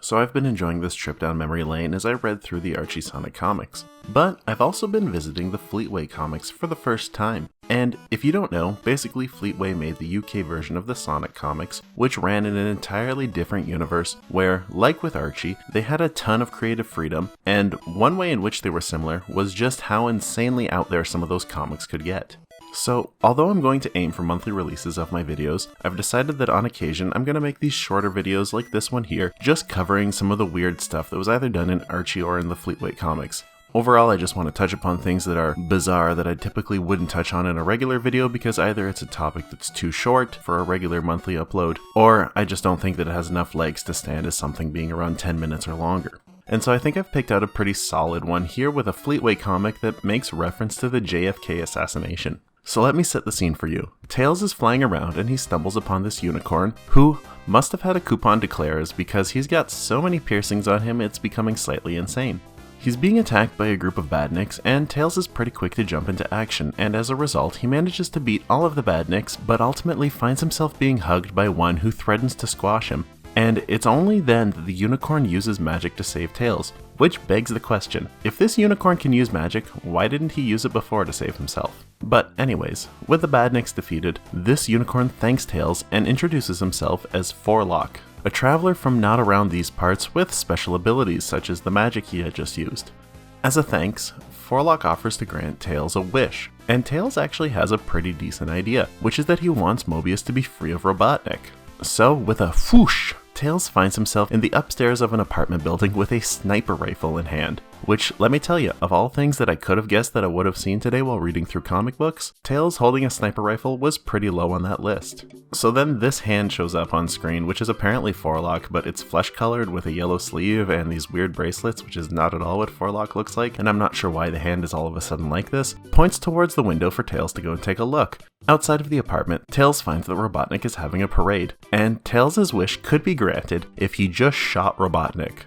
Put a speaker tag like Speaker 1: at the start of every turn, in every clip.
Speaker 1: so I've been enjoying this trip down memory lane as I read through the Archie Sonic comics. But I've also been visiting the Fleetway comics for the first time. And if you don't know, basically Fleetway made the UK version of the Sonic comics, which ran in an entirely different universe where, like with Archie, they had a ton of creative freedom, and one way in which they were similar was just how insanely out there some of those comics could get. So, although I'm going to aim for monthly releases of my videos, I've decided that on occasion I'm going to make these shorter videos like this one here, just covering some of the weird stuff that was either done in Archie or in the Fleetway comics. Overall, I just want to touch upon things that are bizarre that I typically wouldn't touch on in a regular video because either it's a topic that's too short for a regular monthly upload, or I just don't think that it has enough legs to stand as something being around 10 minutes or longer. And so I think I've picked out a pretty solid one here with a Fleetway comic that makes reference to the JFK assassination. So let me set the scene for you. Tails is flying around and he stumbles upon this unicorn who must have had a coupon declares because he's got so many piercings on him it's becoming slightly insane. He's being attacked by a group of badniks and Tails is pretty quick to jump into action, and as a result he manages to beat all of the badniks but ultimately finds himself being hugged by one who threatens to squash him. And it's only then that the unicorn uses magic to save Tails, which begs the question, if this unicorn can use magic, why didn't he use it before to save himself? But anyways, with the badniks defeated, this unicorn thanks Tails and introduces himself as Forelock, a traveler from not around these parts with special abilities such as the magic he had just used. As a thanks, Forelock offers to grant Tails a wish, and Tails actually has a pretty decent idea, which is that he wants Mobius to be free of Robotnik. So with a whoosh, Tails finds himself in the upstairs of an apartment building with a sniper rifle in hand, which, let me tell you, of all things that I could have guessed that I would have seen today while reading through comic books, Tails holding a sniper rifle was pretty low on that list. So then this hand shows up on screen, which is apparently Forelock, but it's flesh colored with a yellow sleeve and these weird bracelets, which is not at all what Forelock looks like, and I'm not sure why the hand is all of a sudden like this, points towards the window for Tails to go and take a look. Outside of the apartment, Tails finds that Robotnik is having a parade, and Tails' wish could be granted if he just shot Robotnik.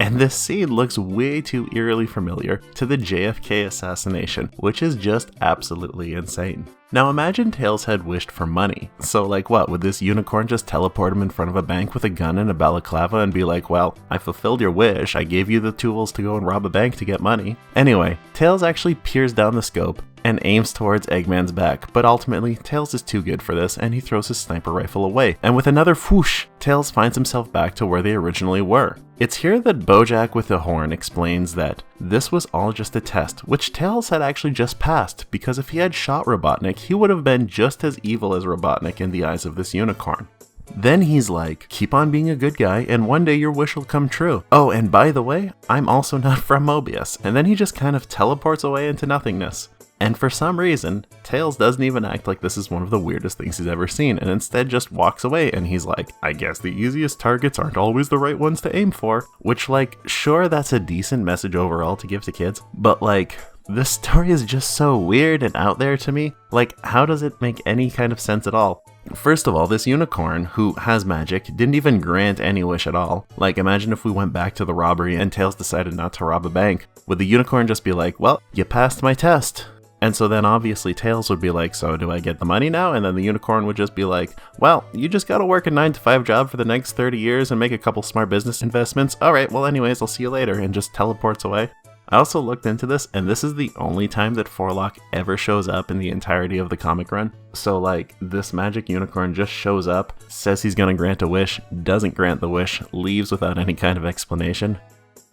Speaker 1: And this scene looks way too eerily familiar to the JFK assassination, which is just absolutely insane. Now imagine Tails had wished for money. So like what, would this unicorn just teleport him in front of a bank with a gun and a balaclava and be like, well, I fulfilled your wish, I gave you the tools to go and rob a bank to get money. Anyway, Tails actually peers down the scope and aims towards Eggman's back, but ultimately Tails is too good for this and he throws his sniper rifle away, and with another whoosh, Tails finds himself back to where they originally were. It's here that Bojack with the horn explains that this was all just a test, which Tails had actually just passed, because if he had shot Robotnik, he would have been just as evil as Robotnik in the eyes of this unicorn. Then he's like, keep on being a good guy and one day your wish will come true. Oh, and by the way, I'm also not from Mobius. And then he just kind of teleports away into nothingness. And for some reason, Tails doesn't even act like this is one of the weirdest things he's ever seen, and instead just walks away and he's like, I guess the easiest targets aren't always the right ones to aim for. Which, like, sure, that's a decent message overall to give to kids, but like, this story is just so weird and out there to me. Like, how does it make any kind of sense at all? First of all, this unicorn, who has magic, didn't even grant any wish at all. Like, imagine if we went back to the robbery and Tails decided not to rob a bank. Would the unicorn just be like, well, you passed my test? And so then obviously Tails would be like, so do I get the money now? And then the unicorn would just be like, well, you just gotta work a 9-to-5 job for the next 30 years and make a couple smart business investments. Alright, well anyways, I'll see you later, and just teleports away. I also looked into this, and this is the only time that Forelock ever shows up in the entirety of the comic run. So like, this magic unicorn just shows up, says he's gonna grant a wish, doesn't grant the wish, leaves without any kind of explanation.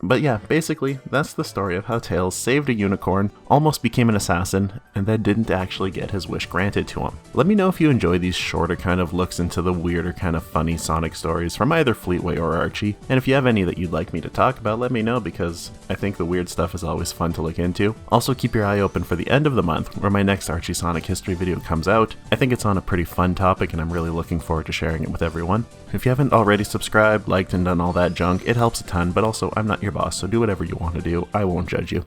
Speaker 1: But yeah, basically, that's the story of how Tails saved a unicorn, almost became an assassin, and then didn't actually get his wish granted to him. Let me know if you enjoy these shorter kind of looks into the weirder kind of funny Sonic stories from either Fleetway or Archie, and if you have any that you'd like me to talk about, let me know, because I think the weird stuff is always fun to look into. Also keep your eye open for the end of the month, where my next Archie Sonic history video comes out. I think it's on a pretty fun topic, and I'm really looking forward to sharing it with everyone. If you haven't already subscribed, liked, and done all that junk, it helps a ton, but also I'm not your boss, so do whatever you want to do. I won't judge you.